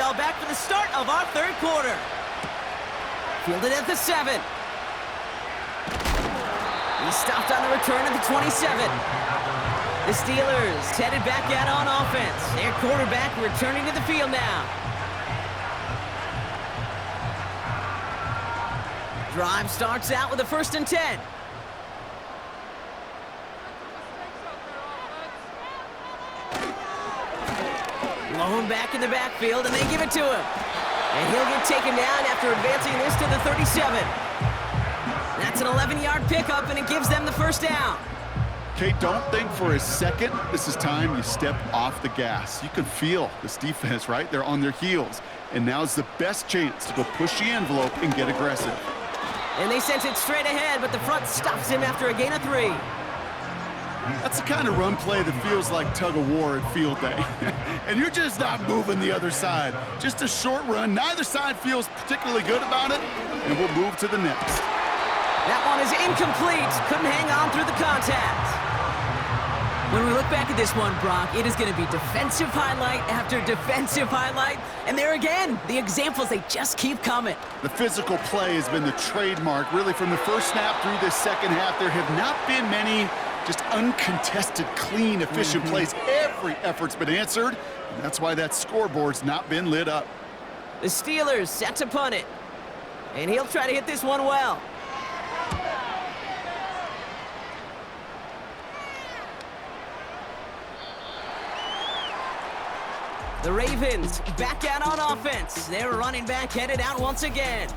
bell back for the start of our third quarter. Fielded at the 7. He's stopped on the return at the 27. The Steelers headed back out on offense. Their quarterback returning to the field now. Drive starts out with a 1st and 10. Lone back in the backfield, and they give it to him. And he'll get taken down after advancing this to the 37. That's an 11-yard pickup, and it gives them the first down. Kate, don't think for a second this is time you step off the gas. You can feel this defense, right? They're on their heels. And now's the best chance to go push the envelope and get aggressive. And they sent it straight ahead, but the front stops him after a gain of 3. That's the kind of run play that feels like tug-of-war at field day. And you're just not moving the other side. Just a short run. Neither side feels particularly good about it, and we'll move to the next. That one is incomplete. Couldn't hang on through the contact. When we look back at this one, Brock, it is going to be defensive highlight after defensive highlight. And there again, the examples, they just keep coming. The physical play has been the trademark, really, from the first snap through this second half. There have not been many just uncontested, clean, efficient plays. Every effort's been answered, and that's why that scoreboard's not been lit up. The Steelers set to punt it. And he'll try to hit this one well. The Ravens back out on offense. Their running back headed out once again.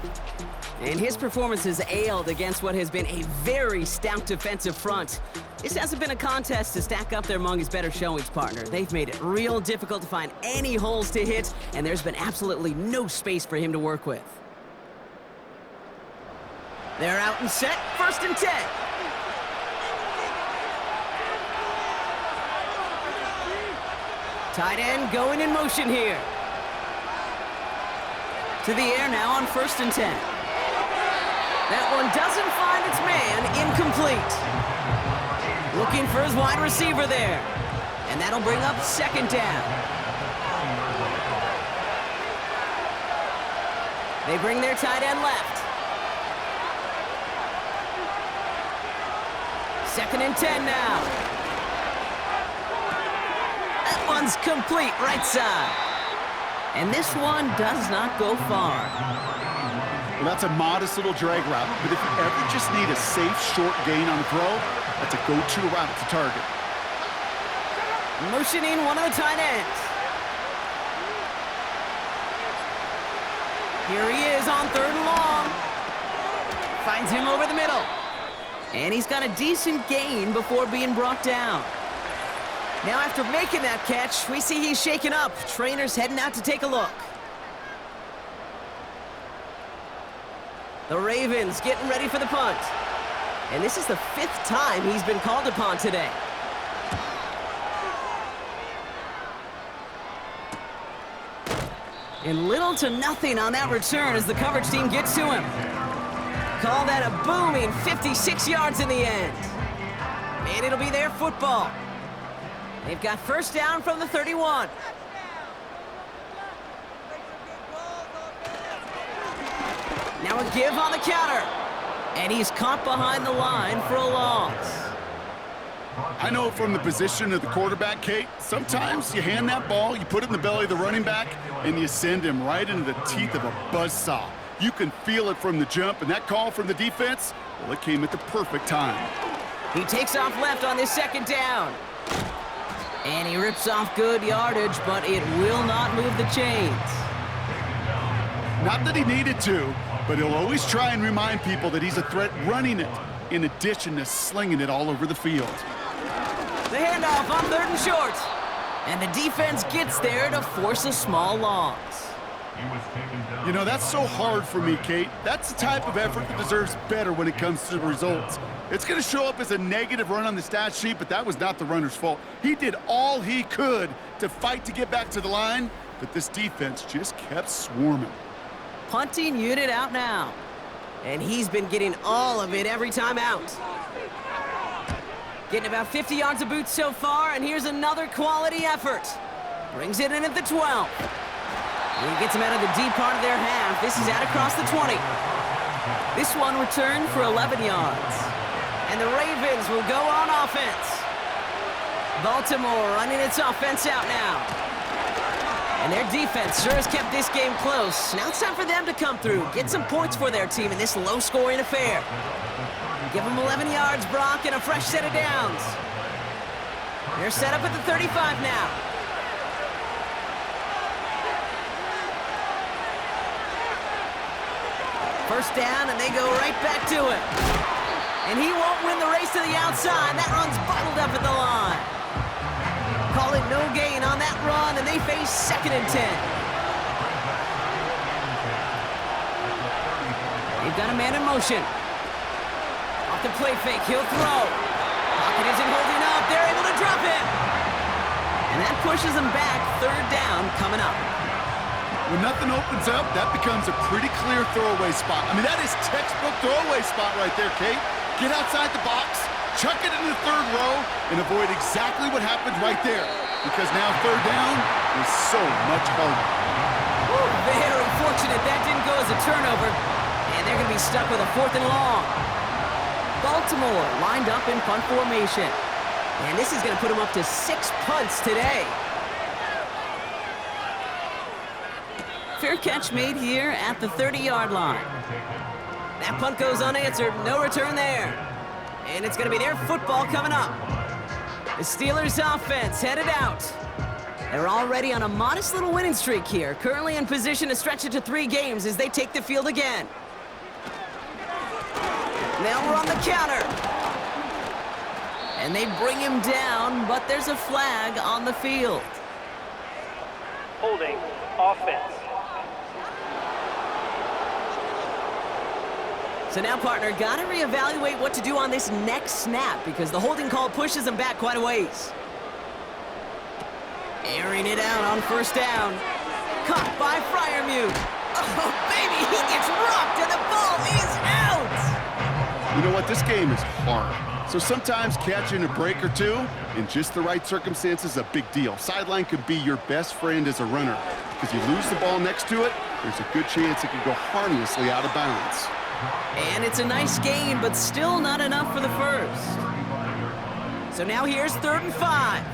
And his performance has ailed against what has been a very stout defensive front. This hasn't been a contest to stack up there among his better showings, partner. They've made it real difficult to find any holes to hit, and there's been absolutely no space for him to work with. They're out and set, 1st and 10. Tight end going in motion here. To the air now on 1st and 10. That one doesn't find its man, incomplete. Looking for his wide receiver there. And that'll bring up 2nd down. They bring their tight end left. 2nd and 10 now. That one's complete, right side. And this one does not go far. Well, that's a modest little drag route, but if you ever just need a safe, short gain on the throw, that's a go-to route to target. Motioning one of the tight ends. Here he is on 3rd and long. Finds him over the middle. And he's got a decent gain before being brought down. Now after making that catch, we see he's shaken up. Trainer's heading out to take a look. The Ravens getting ready for the punt. And this is the 5th time he's been called upon today. And little to nothing on that return as the coverage team gets to him. Call that a booming 56 yards in the end. And it'll be their football. They've got 1st down from the 31. Now a give on the counter. And he's caught behind the line for a loss. I know from the position of the quarterback, Kate, sometimes you hand that ball, you put it in the belly of the running back, and you send him right into the teeth of a buzzsaw. You can feel it from the jump, and that call from the defense, well, it came at the perfect time. He takes off left on this 2nd down. And he rips off good yardage, but it will not move the chains. Not that he needed to, but he'll always try and remind people that he's a threat running it, in addition to slinging it all over the field. The handoff on 3rd and short. And the defense gets there to force a small loss. You know, that's so hard for me, Kate. That's the type of effort that deserves better when it comes to the results. It's going to show up as a negative run on the stat sheet, but that was not the runner's fault. He did all he could to fight to get back to the line, but this defense just kept swarming. Punting unit out now. And he's been getting all of it every time out. Getting about 50 yards of boots so far, and here's another quality effort. Brings it in at the 12. He gets him out of the deep part of their half. This is out across the 20. This one returned for 11 yards. And the Ravens will go on offense. Baltimore running its offense out now. And their defense sure has kept this game close. Now it's time for them to come through, get some points for their team in this low-scoring affair. Give them 11 yards, Brock, and a fresh set of downs. They're set up at the 35 now. First down, and they go right back to it. And he won't win the race to the outside. That run's bottled up at the line. Call it no gain on that run, and they face 2nd and 10. They've got a man in motion. Off the play fake, he'll throw. Pocket isn't holding up. They're able to drop him. And that pushes them back. 3rd down coming up. When nothing opens up, that becomes a pretty clear throwaway spot. I mean, that is textbook throwaway spot right there, Kate. Get outside the box, chuck it in the 3rd row, and avoid exactly what happened right there. Because now 3rd down is so much harder. Woo, very fortunate that didn't go as a turnover. And they're going to be stuck with a 4th and long. Baltimore lined up in punt formation. And this is going to put them up to 6 punts today. Fair catch made here at the 30-yard line. That punt goes unanswered. No return there. And it's going to be their football coming up. The Steelers offense headed out. They're already on a modest little winning streak here. Currently in position to stretch it to 3 games as they take the field again. Now we're on the counter. And they bring him down, but there's a flag on the field. Holding offense. So now, partner, got to reevaluate what to do on this next snap because the holding call pushes them back quite a ways. Airing it out on 1st down. Caught by Freiermuth. Oh, baby, he gets rocked and the ball is out. You know what? This game is hard. So sometimes catching a break or two in just the right circumstances is a big deal. Sideline could be your best friend as a runner because you lose the ball next to it, there's a good chance it could go harmlessly out of bounds. And it's a nice gain, but still not enough for the 1st. So now here's 3rd and 5.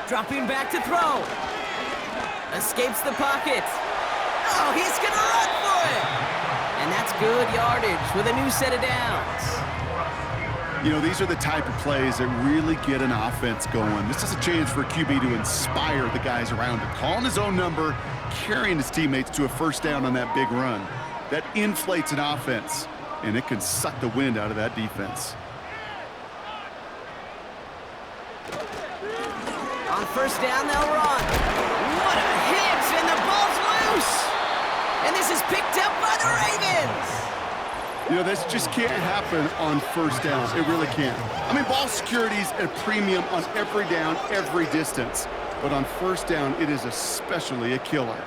Dropping back to throw. Escapes the pocket. Oh, he's going to run for it. And that's good yardage with a new set of downs. You know, these are the type of plays that really get an offense going. This is a chance for a QB to inspire the guys around him. Calling his own number, carrying his teammates to a 1st down on that big run. That inflates an offense, and it can suck the wind out of that defense. On 1st down, they'll run. What a hit, and the ball's loose. And this is picked up by the Ravens. You know, this just can't happen on 1st down. It really can't. I mean, ball security's a premium on every down, every distance. But on 1st down, it is especially a killer.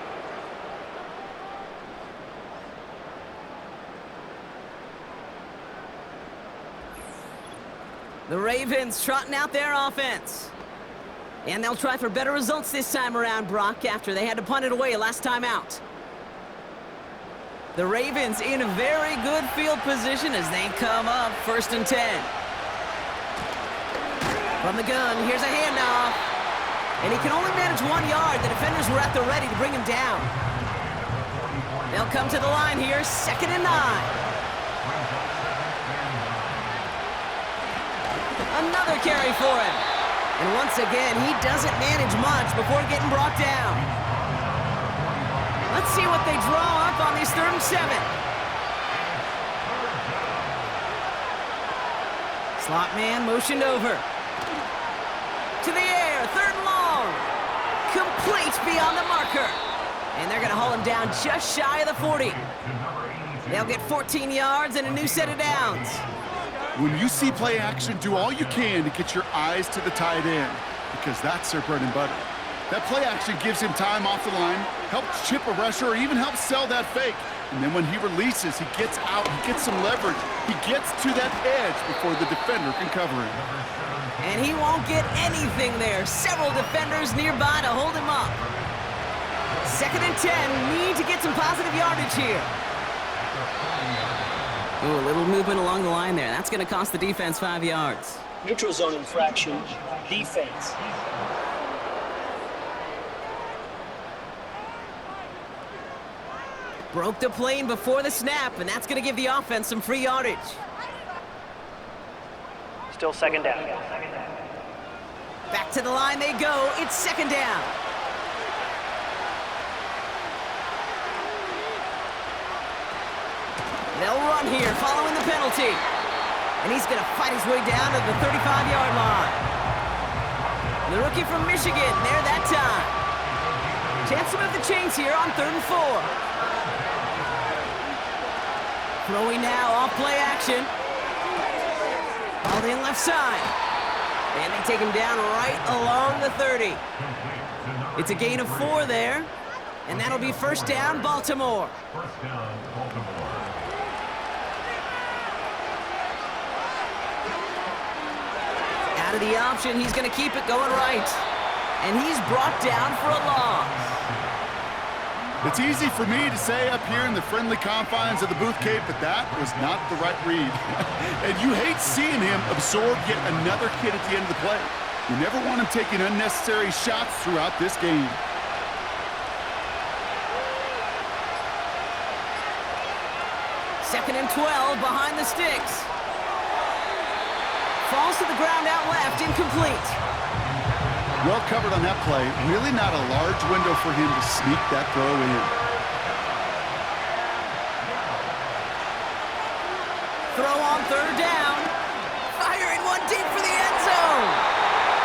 The Ravens trotting out their offense. And they'll try for better results this time around, Brock, after they had to punt it away last time out. The Ravens in a very good field position as they come up 1st and 10. From the gun, here's a handoff. And he can only manage 1 yard. The defenders were at the ready to bring him down. They'll come to the line here, 2nd and 9. Another carry for him. And once again, he doesn't manage much before getting brought down. Let's see what they draw up on these 3rd and 7. Slot man motioned over. To the air, 3rd and long. Complete beyond the marker. And they're going to haul him down just shy of the 40. They'll get 14 yards and a new set of downs. When you see play action, do all you can to get your eyes to the tight end because that's their bread and butter. That play action gives him time off the line, helps chip a rusher, or even helps sell that fake. And then when he releases, he gets out, he gets some leverage. He gets to that edge before the defender can cover him. And he won't get anything there. Several defenders nearby to hold him up. 2nd and 10. Need to get some positive yardage here. Ooh, a little movement along the line there. That's going to cost the defense 5 yards. Neutral zone infraction, defense. Broke the plane before the snap, and that's going to give the offense some free yardage. Still 2nd down. Back to the line they go. It's 2nd down. They'll run here, following the penalty. And he's going to fight his way down to the 35-yard line. The rookie from Michigan, there that time. Chance to move the chains here on 3rd and 4. Throwing now, off play action. All in left side. And they take him down right along the 30. It's a gain of 4 there. And that'll be 1st down, Baltimore. Out of the option, he's going to keep it going right. And he's brought down for a loss. It's easy for me to say up here in the friendly confines of the booth, Kate, but that was not the right read. And you hate seeing him absorb yet another kid at the end of the play. You never want him taking unnecessary shots throughout this game. Second and 12 behind the sticks. Falls to the ground out left, incomplete. Well covered on that play. Really not a large window for him to sneak that throw in. Throw on 3rd down. Firing one deep for the end zone.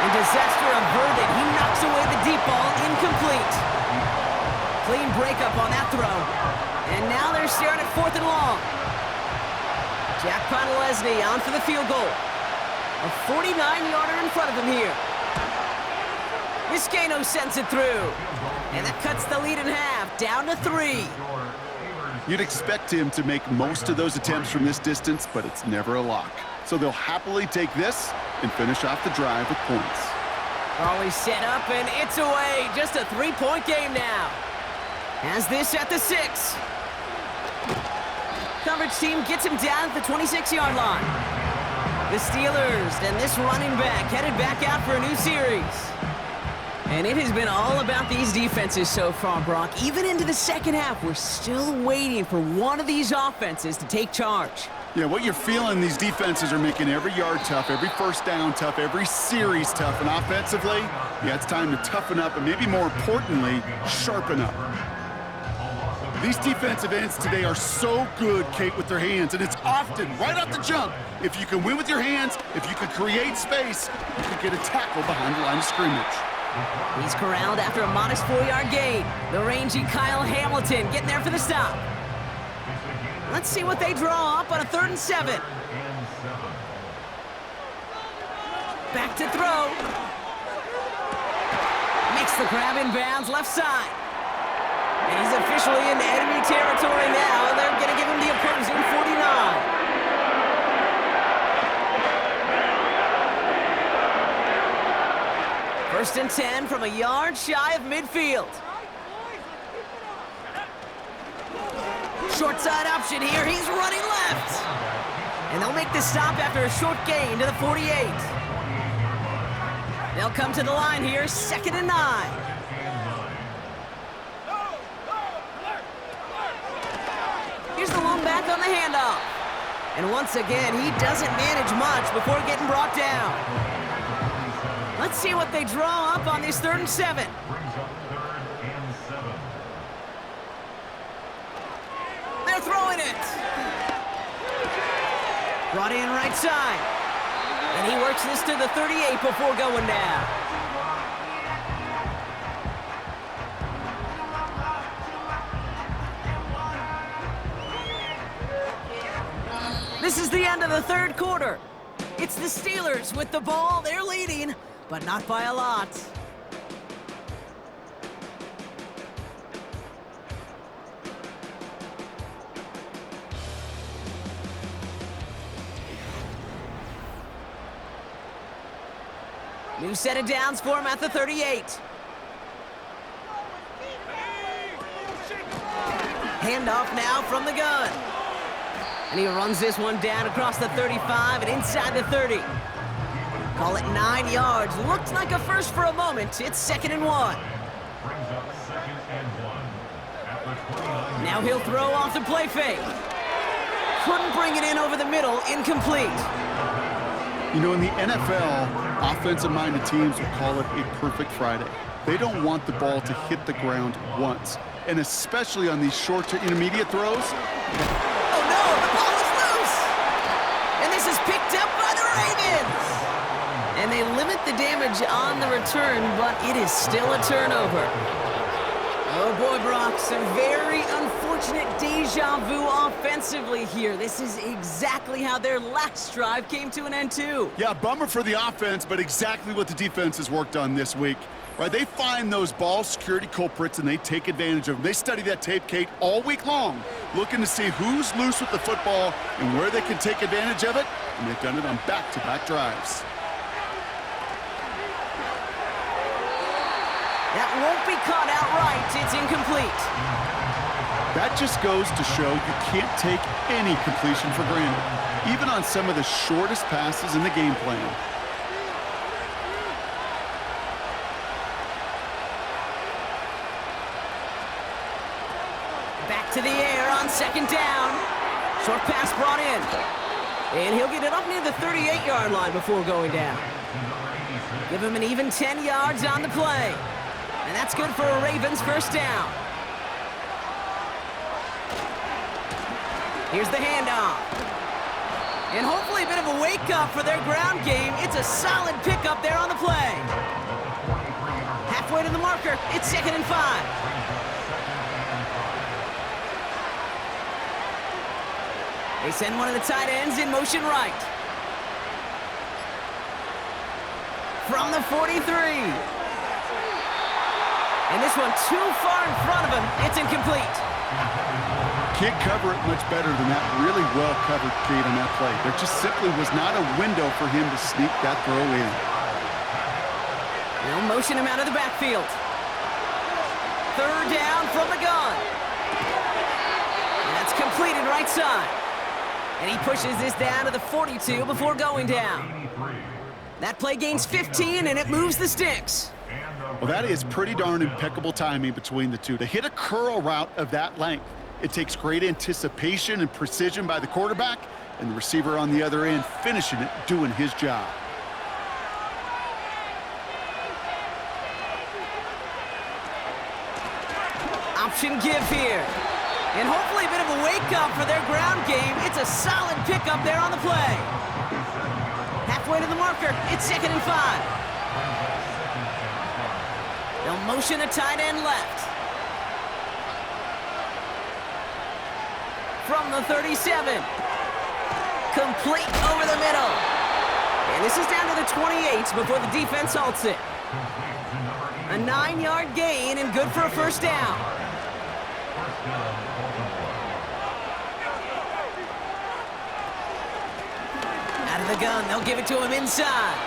And disaster averted. He knocks away the deep ball, incomplete. Clean breakup on that throw. And now they're staring at 4th and long. Jack Podolesny on for the field goal. A 49-yarder in front of him here. Vizcaino sends it through. And that cuts the lead in half, down to 3. You'd expect him to make most of those attempts from this distance, but it's never a lock. So they'll happily take this and finish off the drive with points. Always set up, and it's away. Just a 3-point game now. Has this at the 6. Coverage team gets him down at the 26-yard line. The Steelers and this running back headed back out for a new series. And it has been all about these defenses so far, Brock. Even into the 2nd half, we're still waiting for one of these offenses to take charge. Yeah, what you're feeling, these defenses are making every yard tough, every 1st down tough, every series tough. And offensively, yeah, it's time to toughen up and maybe more importantly, sharpen up. These defensive ends today are so good, Kate, with their hands, and it's often right off the jump. If you can win with your hands, if you can create space, you can get a tackle behind the line of scrimmage. He's corralled after a modest 4-yard gain. The rangy Kyle Hamilton getting there for the stop. Let's see what they draw up on a 3rd and 7. Back to throw. Makes the grab in bounds left side. And he's officially in enemy territory now. They're going to give him the opposing 49. First and 10 from a yard shy of midfield. Short side option here. He's running left. And they'll make the stop after a short gain to the 48. They'll come to the line here, 2nd and 9. Here's the lone back on the handoff. And once again, he doesn't manage much before getting brought down. Let's see what they draw up on this 3rd and 7. They're throwing it. Brought in right side. And he works this to the 38 before going down. This is the end of the 3rd quarter. It's the Steelers with the ball. They're leading, but not by a lot. New set of downs for him at the 38. Handoff now from the gun. And he runs this one down across the 35 and inside the 30. Call it 9 yards. Looked like a first for a moment. It's 2nd and 1. Now he'll throw off the play fake. Couldn't bring it in over the middle. Incomplete. You know, in the NFL, offensive-minded teams will call it a perfect Friday. They don't want the ball to hit the ground once, and especially on these short to intermediate throws. Oh no, the ball is loose! And this is picked up by the Ravens! And they limit the damage on the return, but it is still a turnover. Oh boy, Brock, some very unfortunate deja vu offensively here. This is exactly how their last drive came to an end too. Yeah, bummer for the offense, but exactly what the defense has worked on this week. Right, they find those ball security culprits and they take advantage of them. They study that tape, Kate, all week long, looking to see who's loose with the football and where they can take advantage of it, and they've done it on back-to-back drives. That won't be caught outright. It's incomplete. That just goes to show you can't take any completion for granted, even on some of the shortest passes in the game plan. Back to the air on 2nd down. Short pass brought in. And he'll get it up near the 38-yard line before going down. Give him an even 10 yards on the play. And that's good for a Ravens 1st down. Here's the handoff. And hopefully a bit of a wake-up for their ground game. It's a solid pickup there on the play. Halfway to the marker. It's 2nd and 5. They send one of the tight ends in motion right. From the 43. And this one too far in front of him. It's incomplete. Can't cover it much better than that. Really well covered, Kate, on that play. There just simply was not a window for him to sneak that throw in. They'll motion him out of the backfield. 3rd down from the gun. And that's completed right side. And he pushes this down to the 42 before going down. That play gains 15, and it moves the sticks. Well, that is pretty darn impeccable timing between the two. To hit a curl route of that length, it takes great anticipation and precision by the quarterback, and the receiver on the other end finishing it, doing his job. Option give here. And hopefully a bit of a wake-up for their ground game. It's a solid pickup there on the play. Halfway to the marker. It's 2nd and 5. They'll motion a tight end left. From the 37. Complete over the middle. And this is down to the 28 before the defense halts it. A 9-yard gain and good for a 1st down. Out of the gun, they'll give it to him inside.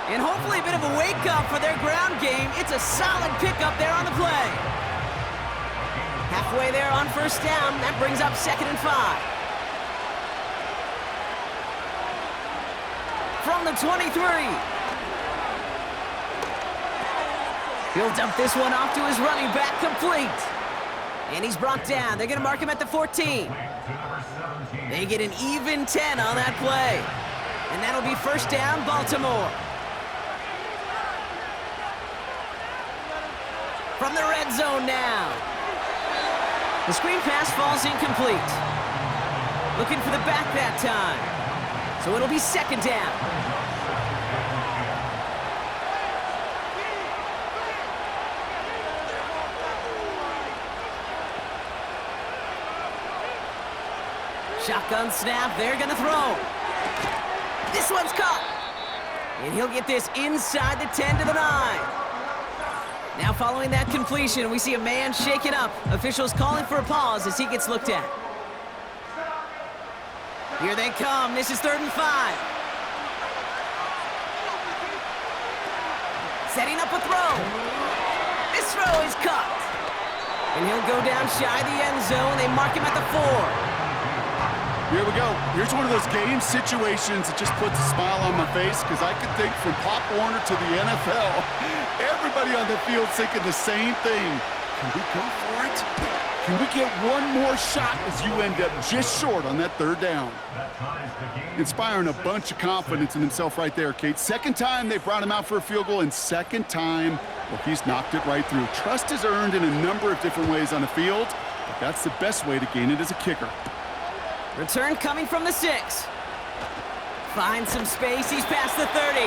And hopefully a bit of a wake-up for their ground game. It's a solid pickup there on the play. Halfway there on 1st down. That brings up 2nd and 5. From the 23. He'll dump this one off to his running back, complete. And he's brought down. They're going to mark him at the 14. They get an even 10 on that play. And that'll be 1st down, Baltimore. From the red zone now. The screen pass falls incomplete. Looking for the back that time. So it'll be 2nd down. Shotgun snap, they're gonna throw. This one's caught. And he'll get this inside the 10 to the 9. Now following that completion, we see a man shaken up. Officials calling for a pause as he gets looked at. Here they come. This is 3rd and 5. Setting up a throw. This throw is cut. And he'll go down shy of the end zone. They mark him at the 4. Here we go. Here's one of those game situations that just puts a smile on my face because I could think from Pop Warner to the NFL, everybody on the field thinking the same thing. Can we go for it? Can we get one more shot as you end up just short on that 3rd down? Inspiring a bunch of confidence in himself right there, Kate. Second time they brought him out for a field goal, and second time, well, he's knocked it right through. Trust is earned in a number of different ways on the field, but that's the best way to gain it as a kicker. Return coming from the 6. Finds some space. He's past the 30.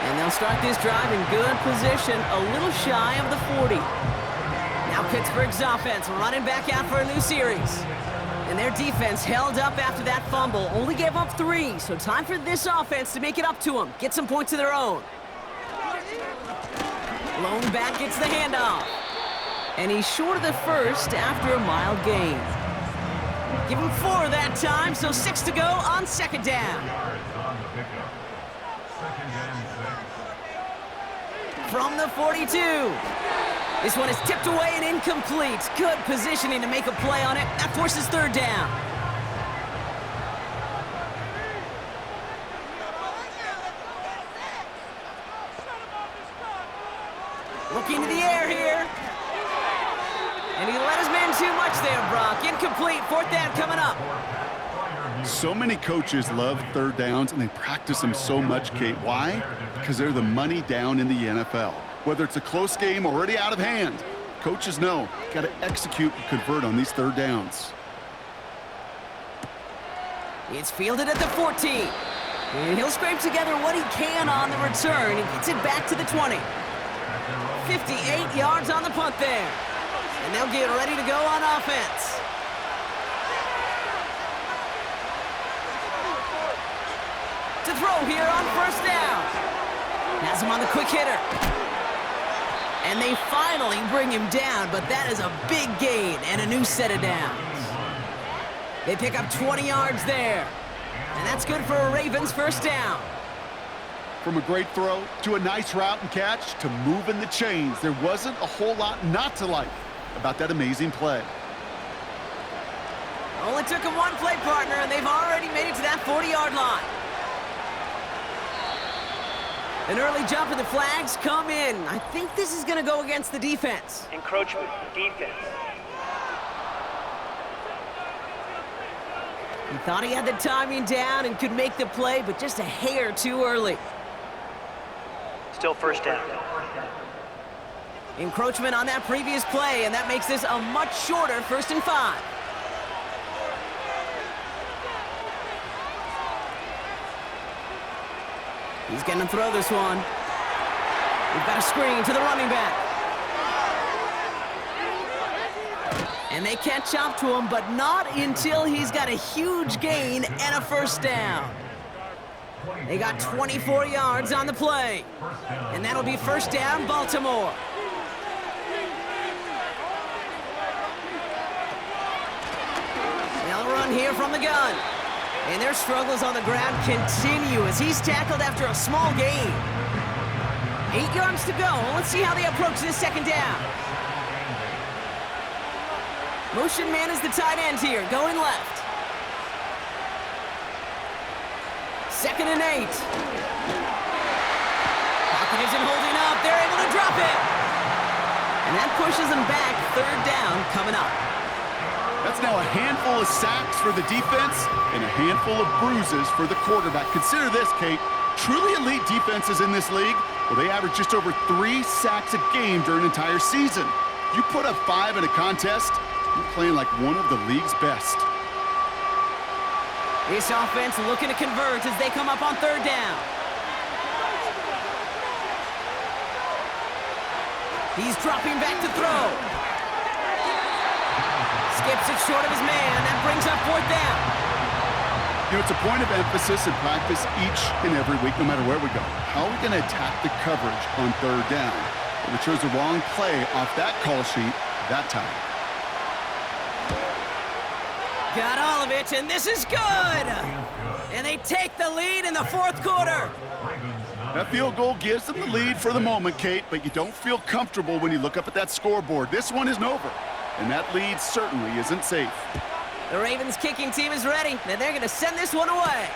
And they'll start this drive in good position, a little shy of the 40. Now Pittsburgh's offense running back out for a new series. And their defense held up after that fumble. Only gave up 3, so time for this offense to make it up to them. Get some points of their own. Lone back gets the handoff. And he's short of the first after a mild gain. Give him 4 that time, so 6 to go on 2nd down. From the 42. This one is tipped away and incomplete. Good positioning to make a play on it. That forces 3rd down. Looking to the air here. And he let his man too much there, Brock. Incomplete. 4th down coming up. So many coaches love 3rd downs, and they practice them so much, Kate. Why? Because they're the money down in the NFL. Whether it's a close game already out of hand, coaches know you got to execute and convert on these 3rd downs. It's fielded at the 14. And he'll scrape together what he can on the return and gets it back to the 20. 58 yards on the punt there. And they'll get ready to go on offense. To throw here on 1st down. Has him on the quick hitter. And they finally bring him down, but that is a big gain and a new set of downs. They pick up 20 yards there. And that's good for a Ravens 1st down. From a great throw to a nice route and catch to moving the chains, there wasn't a whole lot not to like about that amazing play. Only took him one play partner, and they've already made it to that 40-yard line. An early jump and the flags come in. I think this is going to go against the defense. Encroachment, defense. He thought he had the timing down and could make the play, but just a hair too early. Still 1st down. Encroachment on that previous play, and that makes this a much shorter 1st and 5. He's going to throw this one. We've got a screen to the running back. And they catch up to him, but not until he's got a huge gain and a 1st down. They got 24 yards on the play. And that'll be 1st down, Baltimore. They'll run here from the gun. And their struggles on the ground continue as he's tackled after a small gain. 8 yards to go. Let's see how they approach this 2nd down. Motion man is the tight end here, going left. 2nd and 8. Pocket isn't holding up. They're able to drop it. And that pushes them back. 3rd down coming up. That's now a handful of sacks for the defense and a handful of bruises for the quarterback. Consider this, Kate. Truly elite defenses in this league, well, they average just over 3 sacks a game during an entire season. You put up 5 in a contest, you're playing like one of the league's best. This offense looking to convert as they come up on 3rd down. He's dropping back to throw. Skips it short of his man. That brings up 4th down. You know, it's a point of emphasis in practice each and every week, no matter where we go. How are we going to attack the coverage on 3rd down? We chose the wrong play off that call sheet that time. Got all of it, and this is good! And they take the lead in the 4th quarter. That field goal gives them the lead for the moment, Kate, but you don't feel comfortable when you look up at that scoreboard. This one isn't over, and that lead certainly isn't safe. The Ravens kicking team is ready, and they're going to send this one away.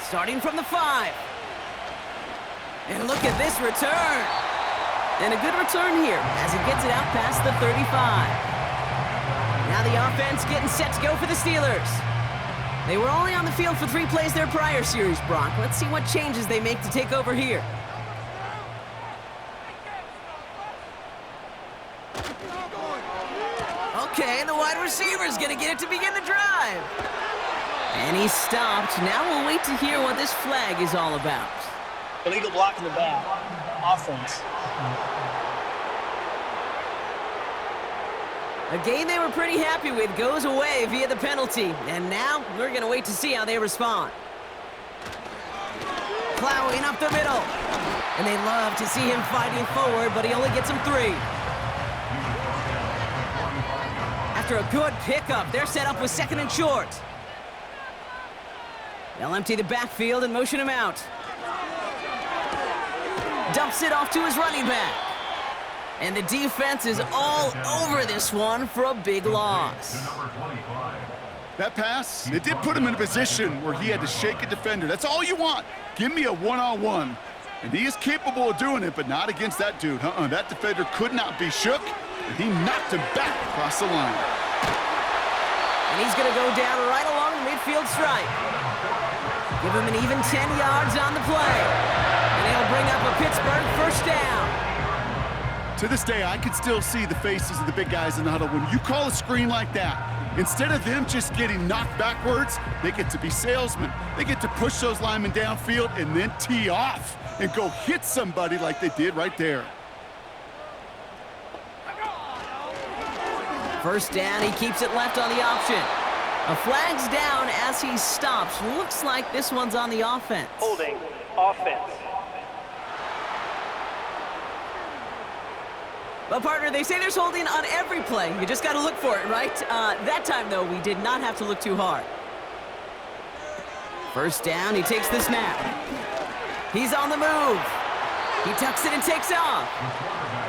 Starting from the 5. And look at this return. And a good return here as he gets it out past the 35. Now the offense getting set to go for the Steelers. They were only on the field for 3 plays their prior series, Brock. Let's see what changes they make to take over here. Okay, the wide receiver's gonna get it to begin the drive. And he's stopped. Now we'll wait to hear what this flag is all about. Illegal block in the back. Offense. A game they were pretty happy with goes away via the penalty. And now we're going to wait to see how they respond. Plowing up the middle. And they love to see him fighting forward, but he only gets him 3. After a good pickup, they're set up with 2nd and short. They'll empty the backfield and motion him out. Dumps it off to his running back. And the defense is all over this one for a big loss. That pass, it did put him in a position where he had to shake a defender. That's all you want. Give me a one-on-one. And he is capable of doing it, but not against that dude. That defender could not be shook, and he knocked him back across the line. And he's going to go down right along the midfield stripe. Give him an even 10 yards on the play. And he'll bring up a Pittsburgh first down. To this day, I can still see the faces of the big guys in the huddle. When you call a screen like that, instead of them just getting knocked backwards, they get to be salesmen. They get to push those linemen downfield and then tee off and go hit somebody like they did right there. First down, he keeps it left on the option. A flag's down as he stops. Looks like this one's on the offense. Holding. Offense. Well, partner, they say there's holding on every play. You just got to look for it, right? That time, though, we did not have to look too hard. First down, he takes the snap. He's on the move. He tucks it and takes off.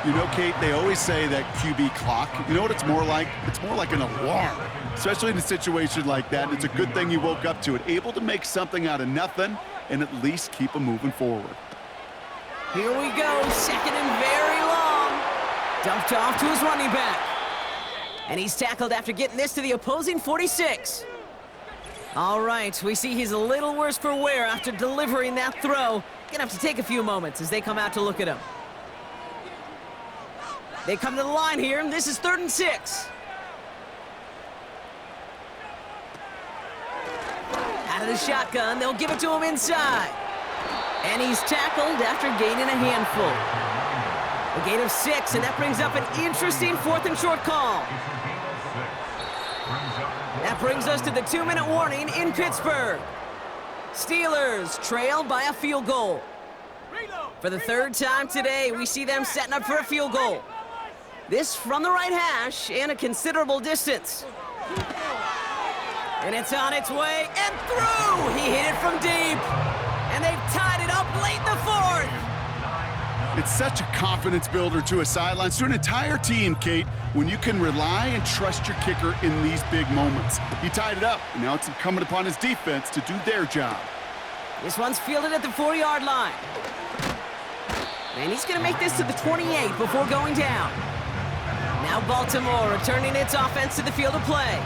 You know, Kate, they always say that QB clock, you know what it's more like? It's more like an alarm, especially in a situation like that. It's a good thing you woke up to it, able to make something out of nothing and at least keep them moving forward. Here we go, 2nd and very long. Dumped off to his running back. And he's tackled after getting this to the opposing 46. All right, we see he's a little worse for wear after delivering that throw. Gonna have to take a few moments as they come out to look at him. They come to the line here, and this is 3rd and 6. Out of the shotgun, they'll give it to him inside. And he's tackled after gaining a handful. A gain of 6, and that brings up an interesting 4th and short call. That brings us to the 2-minute warning in Pittsburgh. Steelers trail by a field goal. For the 3rd time today, we see them setting up for a field goal. This from the right hash and a considerable distance. And it's on its way and through! He hit it from deep. And they've tied it up late in the 4th. It's such a confidence builder to a sideline, to an entire team, Kate, when you can rely and trust your kicker in these big moments. He tied it up, and now it's incumbent upon his defense to do their job. This one's fielded at the 4-yard line. And he's going to make this to the 28 before going down. Now Baltimore returning its offense to the field of play.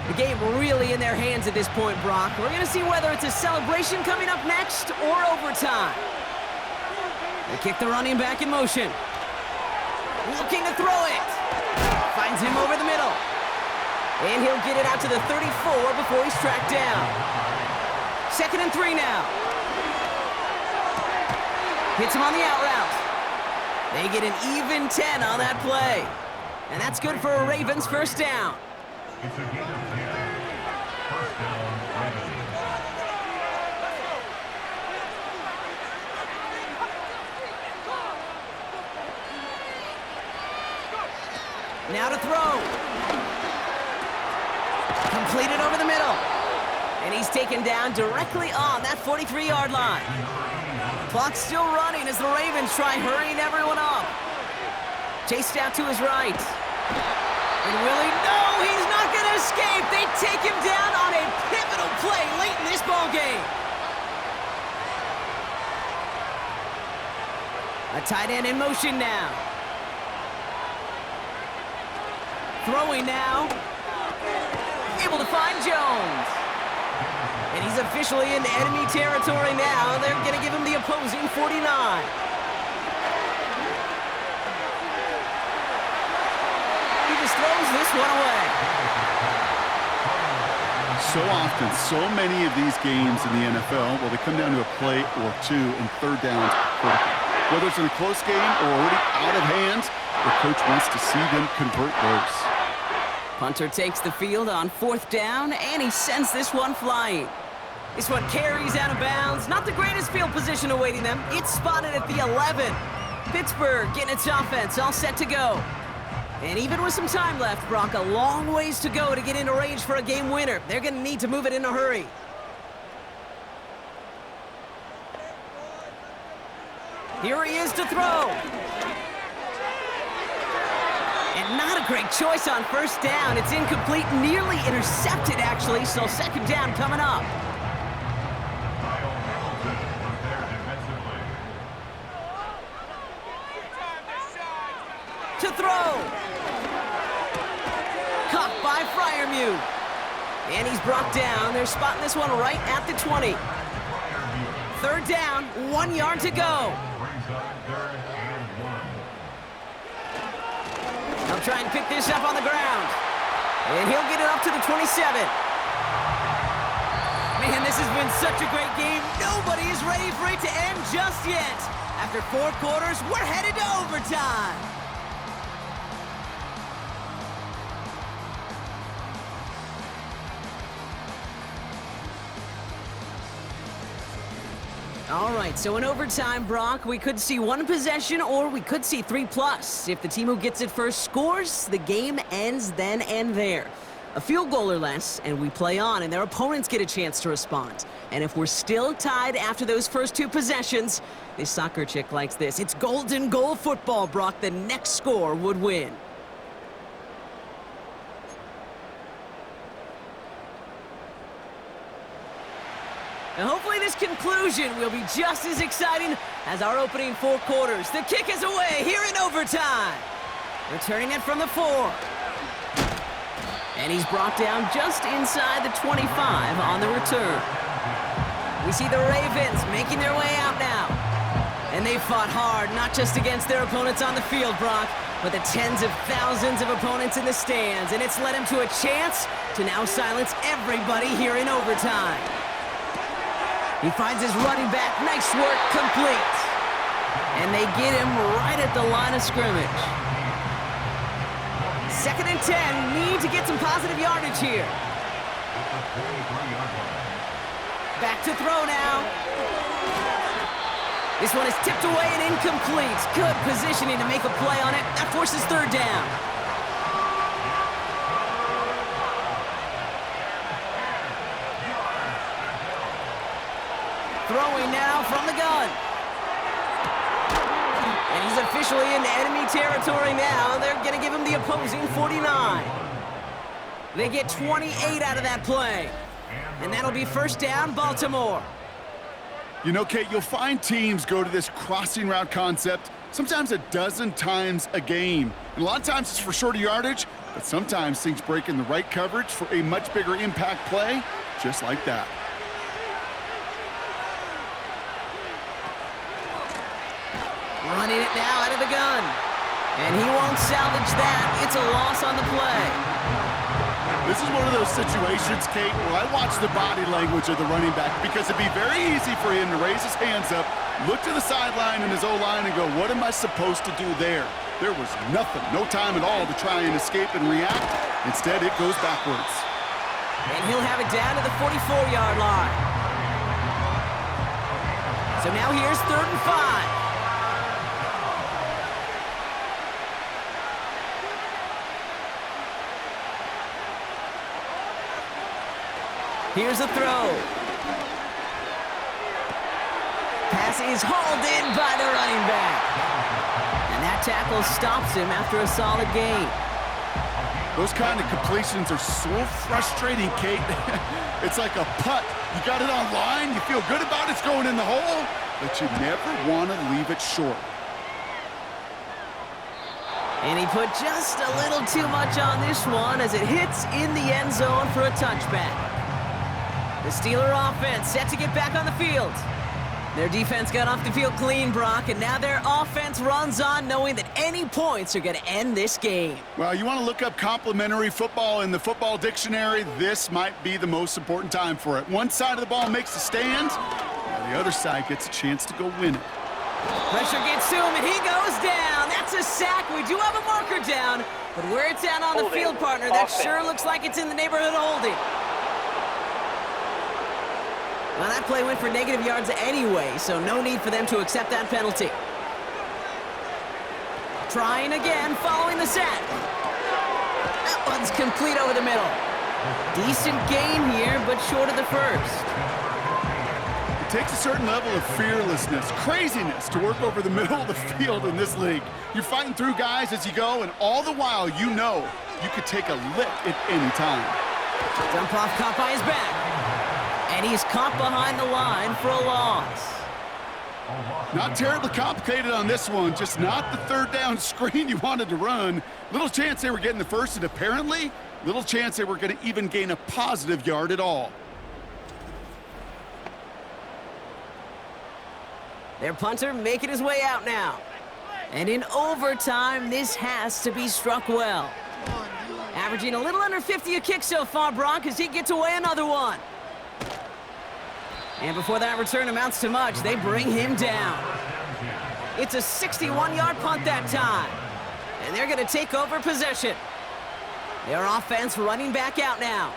The game really in their hands at this point, Brock. We're going to see whether it's a celebration coming up next or overtime. They kick the running back in motion. Looking to throw it. Finds him over the middle. And he'll get it out to the 34 before he's tracked down. 2nd and 3 now. Hits him on the out route. They get an even 10 on that play. And that's good for a Ravens first down. It's a gain of 10. First down, Ravens. Now to throw. Completed over the middle. And he's taken down directly on that 43-yard line. Clock's still running as the Ravens try hurrying everyone up. Chased out to his right. And Willie, no, he's not going to escape. They take him down on a pivotal play late in this ballgame. A tight end in motion now. Throwing now. Able to find Jones. And he's officially in enemy territory now. They're going to give him the opposing 49. He just throws this one away. So often, so many of these games in the NFL, well, they come down to a play or two, and third downs are critical. Whether it's in a close game or already out of hand, the coach wants to see them convert those. Punter takes the field on 4th down, and he sends this one flying. This one carries out of bounds. Not the greatest field position awaiting them. It's spotted at the 11. Pittsburgh getting its offense all set to go. And even with some time left, Brock, a long ways to go to get into range for a game winner. They're going to need to move it in a hurry. Here he is to throw. And not a great choice on 1st down. It's incomplete, nearly intercepted, actually, so 2nd down coming up. To throw. Caught by Freiermuth. And he's brought down. They're spotting this one right at the 20. 3rd down, 1 yard to go. He'll try and pick this up on the ground. And he'll get it up to the 27. Man, this has been such a great game. Nobody is ready for it to end just yet. After 4 quarters, we're headed to overtime. All right, so in overtime, Brock, we could see 1 possession or we could see 3+. If the team who gets it first scores, the game ends then and there. A field goal or less, and we play on, and their opponents get a chance to respond. And if we're still tied after those first 2 possessions, this soccer chick likes this. It's golden goal football, Brock. The next score would win. And hopefully this conclusion will be just as exciting as our opening 4 quarters. The kick is away here in overtime. Returning it from the 4. And he's brought down just inside the 25 on the return. We see the Ravens making their way out now. And they fought hard, not just against their opponents on the field, Brock, but the tens of thousands of opponents in the stands. And it's led him to a chance to now silence everybody here in overtime. He finds his running back. Nice work, complete. And they get him right at the line of scrimmage. 2nd and 10. Need to get some positive yardage here. Back to throw now. This one is tipped away and incomplete. Good positioning to make a play on it. That forces 3rd down. Throwing now from the gun. And he's officially in enemy territory now. They're going to give him the opposing 49. They get 28 out of that play. And that'll be 1st down, Baltimore. You know, Kate, you'll find teams go to this crossing route concept sometimes a dozen times a game. And a lot of times it's for shorter yardage, but sometimes things break in the right coverage for a much bigger impact play, just like that. Running it now out of the gun. And he won't salvage that. It's a loss on the play. This is one of those situations, Kate, where I watch the body language of the running back because it'd be very easy for him to raise his hands up, look to the sideline in his O-line and go, what am I supposed to do there? There was nothing, no time at all to try and escape and react. Instead, it goes backwards. And he'll have it down to the 44-yard line. So now here's 3rd and 5. Here's a throw. Pass pass is hauled in by the running back. And that tackle stops him after a solid gain. Those kind of completions are so frustrating, Kate. It's like a putt. You got it on line, you feel good about it's going in the hole, but you never want to leave it short. And he put just a little too much on this one as it hits in the end zone for a touchback. The Steeler offense set to get back on the field. Their defense got off the field clean, Brock, and now their offense runs on knowing that any points are going to end this game. Well, you want to look up complimentary football in the football dictionary, this might be the most important time for it. One side of the ball makes a stand, while the other side gets a chance to go win it. Pressure gets to him, and he goes down. That's a sack. We do have a marker down, but where it's at on the field, partner, that sure looks like it's in the neighborhood of holding. Well, that play went for negative yards anyway, so no need for them to accept that penalty. Trying again, following the sack. That one's complete over the middle. Decent gain here, but short of the first. It takes a certain level of fearlessness, craziness to work over the middle of the field in this league. You're fighting through guys as you go, and all the while you know you could take a lick at any time. Dump off caught by his back. And he's caught behind the line for a loss. Not terribly complicated on this one, just not the third down screen you wanted to run. Little chance they were getting the first, and apparently, little chance they were going to even gain a positive yard at all. Their punter making his way out now. And in overtime, this has to be struck well. Averaging a little under 50 a kick so far, Brock, as he gets away another one. And before that return amounts to much, they bring him down. It's a 61-yard punt that time. And they're going to take over possession. Their offense running back out now.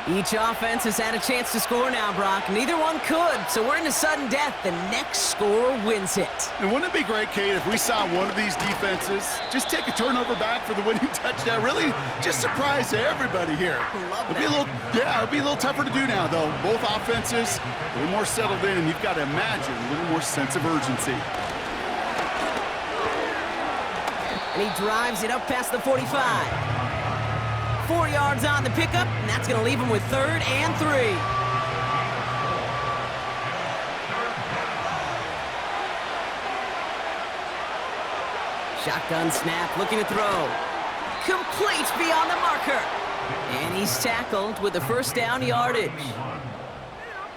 Each offense has had a chance to score now, Brock. Neither one could, so we're in a sudden death. The next score wins it. And wouldn't it be great, Kate, if we saw one of these defenses just take a turnover back for the winning touchdown? Really just surprise everybody here. It'll be a little tougher to do now, though. Both offenses a little more settled in, and you've got to imagine a little more sense of urgency. And he drives it up past the 45. 4 yards on the pickup, and that's going to leave him with 3rd and 3. Shotgun snap, looking to throw. Complete beyond the marker. And he's tackled with the first down yardage.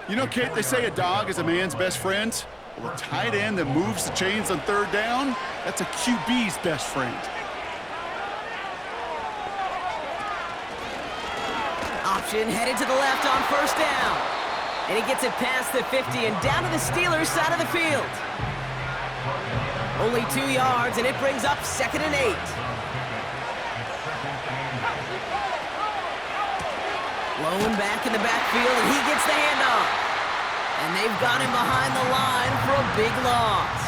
You know, Kate, they say a dog is a man's best friend. Well, a tight end that moves the chains on 3rd down, that's a QB's best friend. Option headed to the left on 1st down. And he gets it past the 50 and down to the Steelers' side of the field. Only 2 yards, and it brings up 2nd and 8. Blown back in the backfield, and he gets the handoff. And they've got him behind the line for a big loss.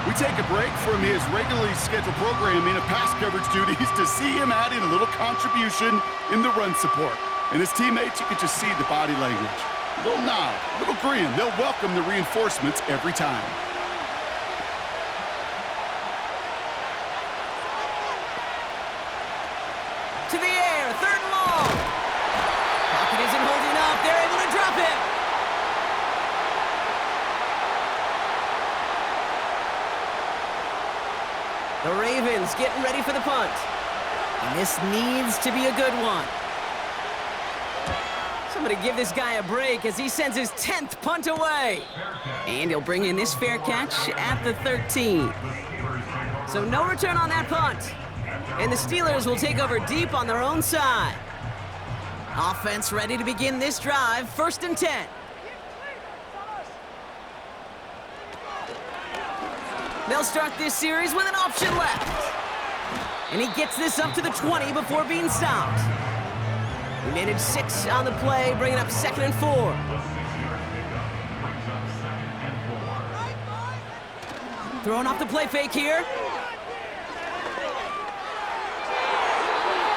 We take a break from his regularly scheduled programming of pass coverage duties to see him adding a little contribution in the run support. And his teammates, you could just see the body language. A little nod, a little grin. They'll welcome the reinforcements every time. To the air, 3rd and long. Pocket isn't holding up. They're able to drop it. The Ravens getting ready for the punt. And this needs to be a good one. Somebody give this guy a break as he sends his 10th punt away. And he'll bring in this fair catch at the 13. So no return on that punt. And the Steelers will take over deep on their own side. Offense ready to begin this drive, 1st and 10. They'll start this series with an option left. And he gets this up to the 20 before being stopped. He made it 6 on the play, bringing up 2nd and 4. Throwing off the play fake here.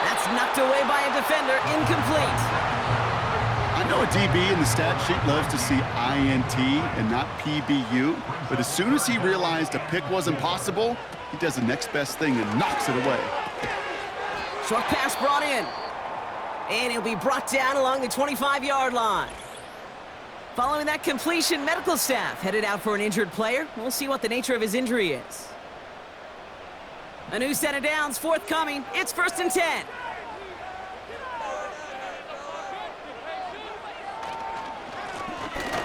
That's knocked away by a defender, incomplete. I know a DB in the stat sheet loves to see INT and not PBU, but as soon as he realized a pick wasn't possible, he does the next best thing and knocks it away. Short pass brought in. And he'll be brought down along the 25-yard line. Following that completion, medical staff headed out for an injured player. We'll see what the nature of his injury is. A new set of downs forthcoming. It's 1st and 10.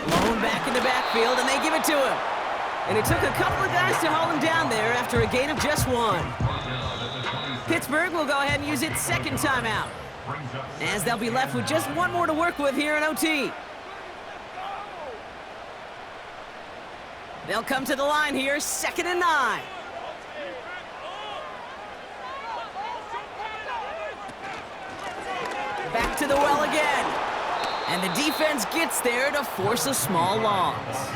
Lone back in the backfield, and they give it to him. And it took a couple of guys to hold him down there after a gain of just 1. Pittsburgh will go ahead and use its second timeout, as they'll be left with just 1 more to work with here in OT. They'll come to the line here, 2nd and 9. Back to the well again. And the defense gets there to force a small loss.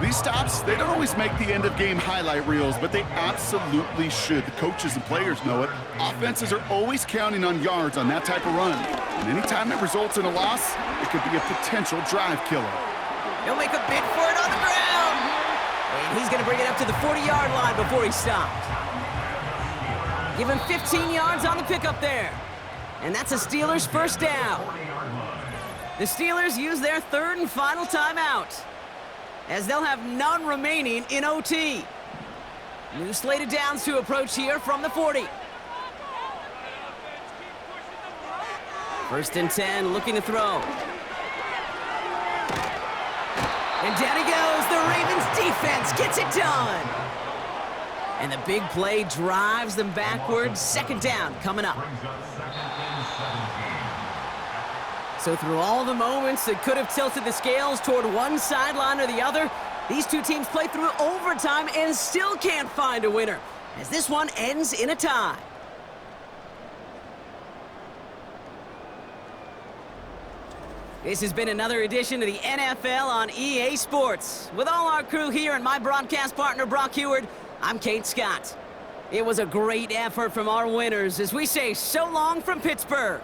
These stops, they don't always make the end-of-game highlight reels, but they absolutely should. The coaches and players know it. Offenses are always counting on yards on that type of run. And anytime it results in a loss, it could be a potential drive killer. He'll make a bid for it on the ground. And he's going to bring it up to the 40-yard line before he stopped. Give him 15 yards on the pickup there. And that's a Steelers first down. The Steelers use their 3rd and final timeout, as they'll have none remaining in OT. New slated downs to approach here from the 40. 1st and 10, looking to throw. And down he goes. The Ravens defense gets it done. And the big play drives them backwards. 2nd down coming up. So through all the moments that could have tilted the scales toward one sideline or the other, these two teams play through overtime and still can't find a winner, as this one ends in a tie. This has been another edition of the NFL on EA Sports. With all our crew here and my broadcast partner, Brock Heward, I'm Kate Scott. It was a great effort from our winners as we say so long from Pittsburgh.